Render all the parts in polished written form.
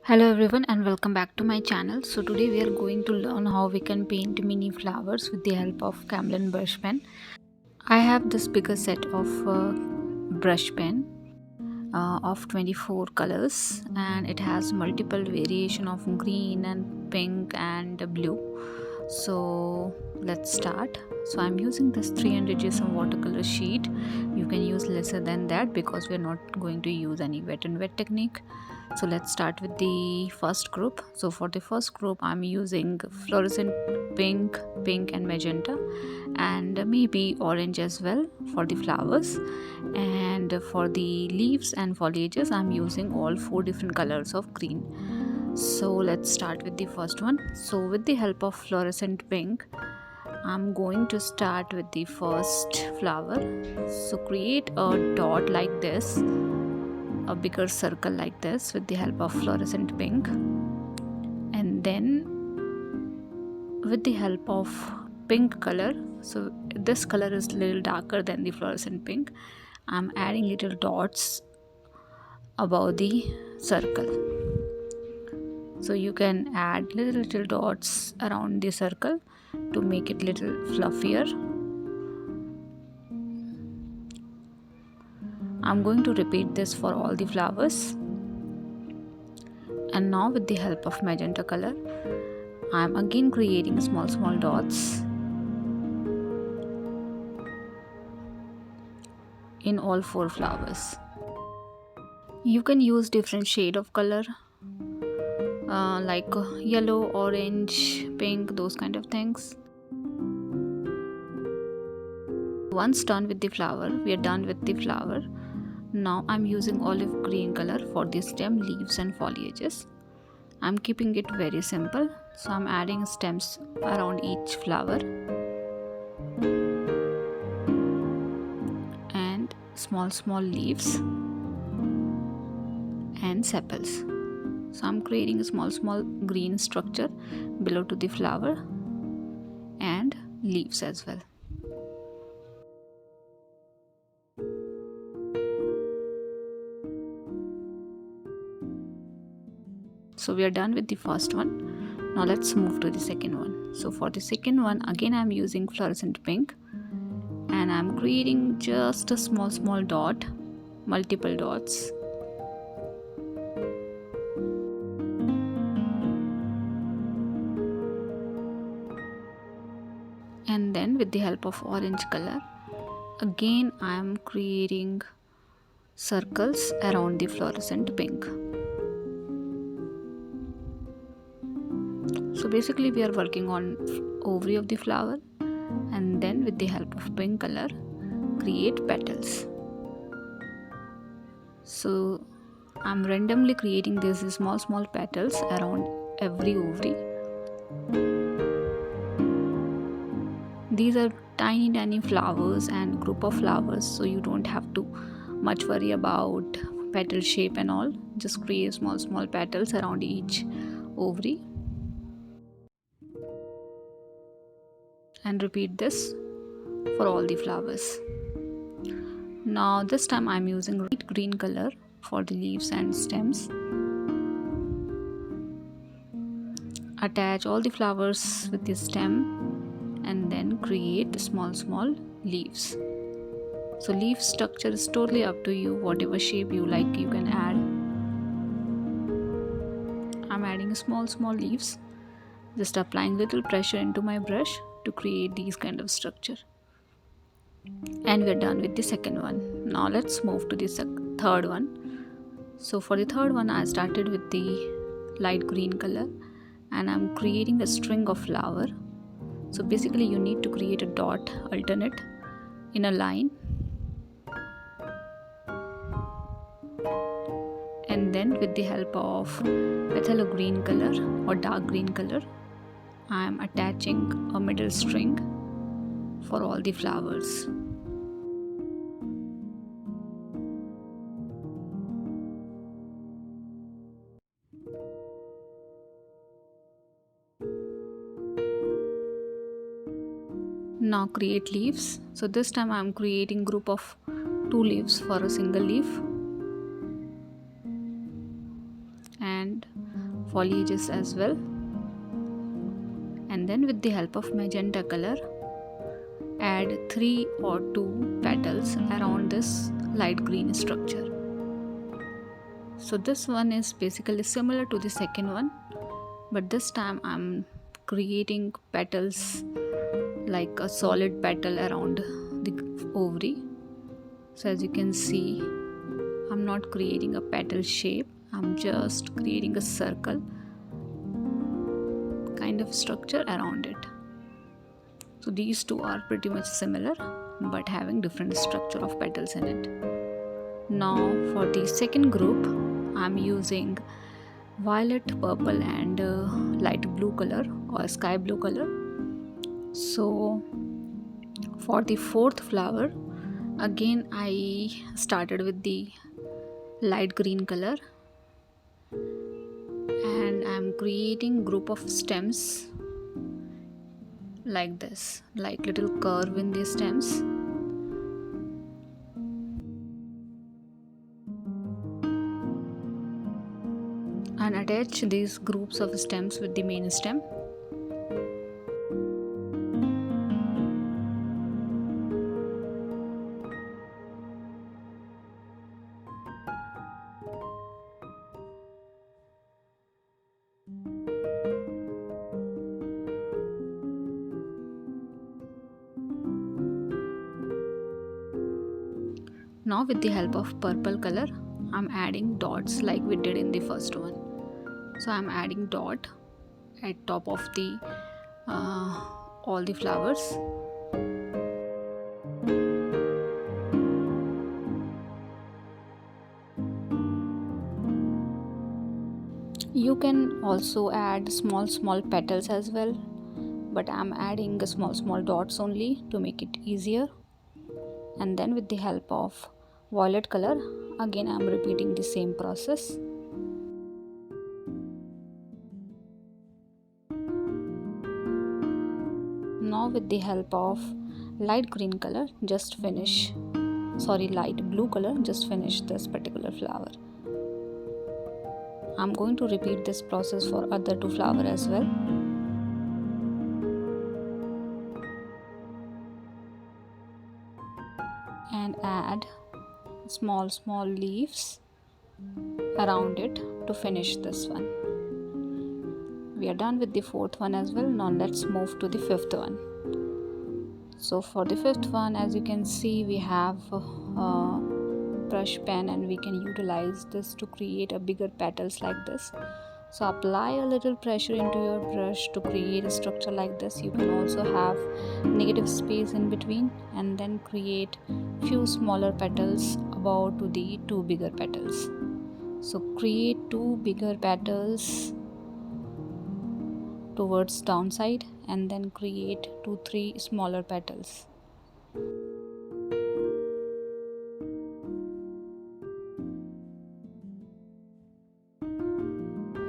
Hello everyone and welcome back to my channel. So today we are going to learn how we can paint mini flowers with the help of Camlin brush pen. I have this bigger set of brush pen of 24 colors, and it has multiple variation of green and pink and blue. So let's start. So I'm using this 300 GSM watercolor sheet. You can use lesser than that because we're not going to use any wet and wet technique. So let's start with the first group. So for the first group I'm using fluorescent pink and magenta, and maybe orange as well for the flowers. And for the leaves and foliages I'm using all 4 different colors of green. So let's start with the first one. So with the help of fluorescent pink, I'm going to start with the first flower. So create a dot like this, a bigger circle like this with the help of fluorescent pink, and then with the help of pink color, so this color is a little darker than the fluorescent pink, I'm adding little dots above the circle. So you can add little dots around the circle to make it little fluffier. I'm going to repeat this for all the flowers. And now with the help of magenta color, I'm again creating small dots in all 4 flowers. You can use different shade of color like yellow, orange, pink, those kind of things. Once done with the flower, we are done with the flower. Now I'm using olive green color for the stem, leaves and foliages. I'm keeping it very simple, so I'm adding stems around each flower and small leaves and sepals. So I'm creating a small green structure below to the flower and leaves as well. So we are done with the first one. Now let's move to the second one. So for the second one, again I'm using fluorescent pink, and I'm creating just a small dot, multiple dots. And then with the help of orange color, again I am creating circles around the fluorescent pink. So basically we are working on ovary of the flower, and then with the help of pink color create petals. So I'm randomly creating these small petals around every ovary. These are tiny flowers and group of flowers, so you don't have to much worry about petal shape and all. Just create small petals around each ovary and repeat this for all the flowers. Now this time I'm using light green color for the leaves and stems. Attach all the flowers with the stem and then create small leaves. So leaf structure is totally up to you. Whatever shape you like you can add. I'm adding small leaves, just applying little pressure into my brush to create these kind of structure. And we're done with the second one. Now let's move to the third one. So for the third one I started with the light green color, and I'm creating a string of flower. So basically you need to create a dot alternate in a line, and then with the help of Pathalo green color or dark green color, I am attaching a middle string for all the flowers. Now create leaves. So this time I am creating group of 2 leaves for a single leaf. and foliages as well. And then with the help of magenta color, add 3 or 2 petals around this light green structure. So this one is basically similar to the second one, but this time I'm creating petals like a solid petal around the ovary. So as you can see, I'm not creating a petal shape, I'm just creating a circle kind of structure around it. So these two are pretty much similar but having different structure of petals in it. Now for the second group, I'm using violet, purple and light blue color or sky blue color. So for the fourth flower, again I started with the light green color and I'm creating group of stems like this, like little curve in the stems. And attach these groups of stems with the main stem. Now with the help of purple color, I'm adding dots like we did in the first one. So I'm adding dot at top of the all the flowers. You can also add small petals as well, but I'm adding small dots only to make it easier. And then with the help of violet color, again I'm repeating the same process. Now with the help of light green color, light blue color, just finish this particular flower. I'm going to repeat this process for other 2 flowers as well. And add small leaves around it to finish this one. We are done with the 4th one as well. Now let's move to the 5th one. So for the 5th one, as you can see, we have a brush pen and we can utilize this to create a bigger petals like this. So apply a little pressure into your brush to create a structure like this. You can also have negative space in between and then create few smaller petals above to the 2 bigger petals. So create 2 bigger petals towards downside and then create 2-3 smaller petals.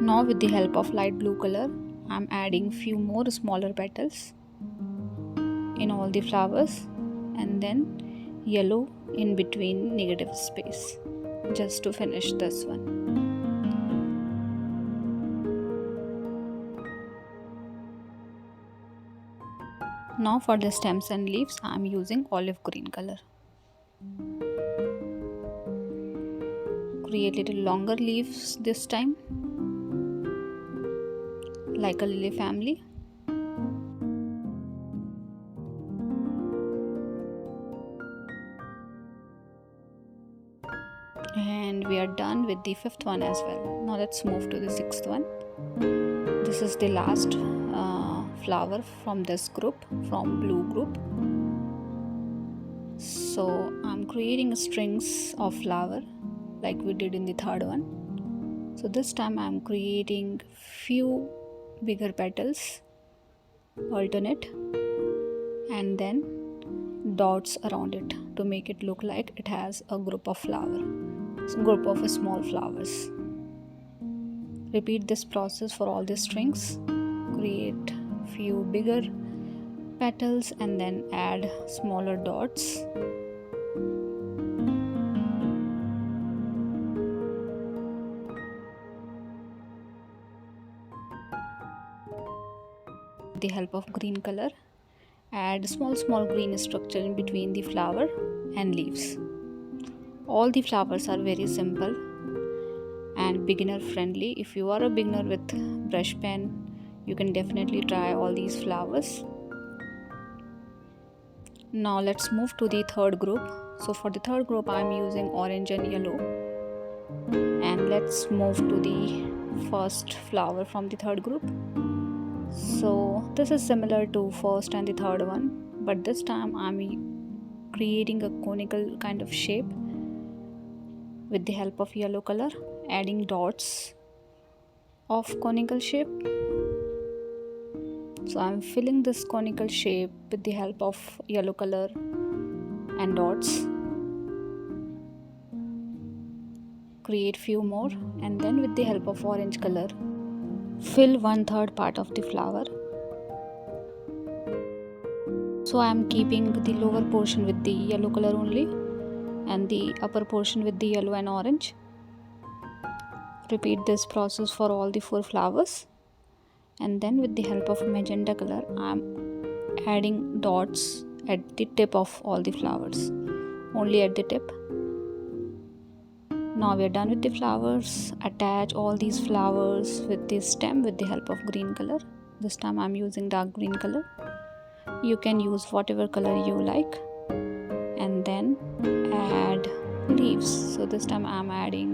Now with the help of light blue color, I'm adding few more smaller petals in all the flowers and then yellow in between negative space just to finish this one. Now for the stems and leaves, I am using olive green color. Create little longer leaves this time, like a lily family. And we are done with the 5th one as well. Now let's move to the 6th one. This is the last flower from this group, from blue group. So I'm creating strings of flower like we did in the 3rd one. So this time I'm creating few bigger petals, alternate, and then dots around it to make it look like it has a group of small flowers. Repeat this process for all the strings. Create few bigger petals and then add smaller dots. With the help of green color, add small green structure in between the flower and leaves. All the flowers are very simple and beginner friendly. If you are a beginner with brush pen, you can definitely try all these flowers. Now let's move to the third group. So for the third group I'm using orange and yellow. And let's move to the first flower from the third group. So this is similar to first and the third one, but this time I'm creating a conical kind of shape with the help of yellow color, adding dots of conical shape. So I'm filling this conical shape with the help of yellow color and dots. Create few more, and then with the help of orange color, fill 1/3 part of the flower. So I am keeping the lower portion with the yellow color only and the upper portion with the yellow and orange. Repeat this process for all the 4 flowers. And then with the help of magenta color, I am adding dots at the tip of all the flowers, only at the tip. Now we are done with the flowers. Attach all these flowers with the stem with the help of green color. This time I am using dark green color. You can use whatever color you like. And then add leaves. So this time I am adding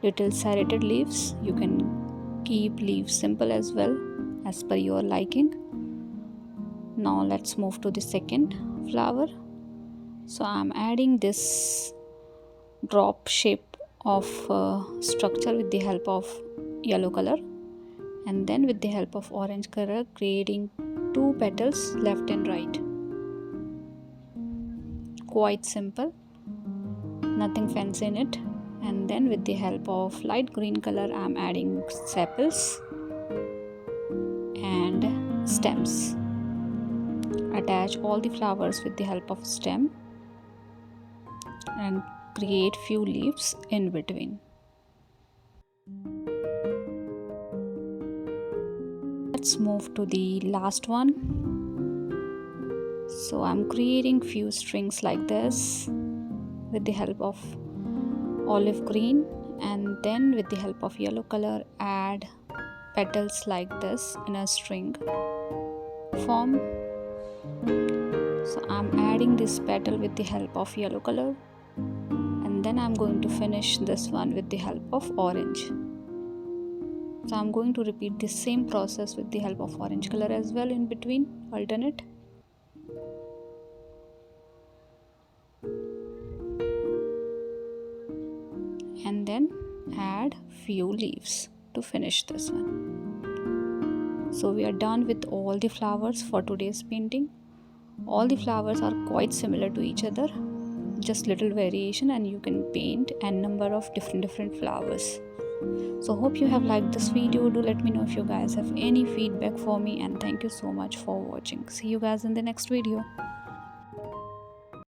little serrated leaves. You can keep leaves simple as well, as per your liking. Now let's move to the second flower. So I'm adding this drop shape of structure with the help of yellow color, and then with the help of orange color creating 2 petals left and right. Quite simple, nothing fancy in it. And then with the help of light green color I'm adding sepals and stems. Attach all the flowers with the help of stem and create few leaves in between. Let's move to the last one. So I'm creating few strings like this with the help of olive green, and then with the help of yellow color add petals like this in a string form. So I'm adding this petal with the help of yellow color, and then I'm going to finish this one with the help of orange. So I'm going to repeat the same process with the help of orange color as well in between, alternate. And then add few leaves to finish this one. So we are done with all the flowers for today's painting. All the flowers are quite similar to each other, just little variation, and you can paint a number of different flowers. So hope you have liked this video. Do let me know if you guys have any feedback for me, and thank you so much for watching. See you guys in the next video.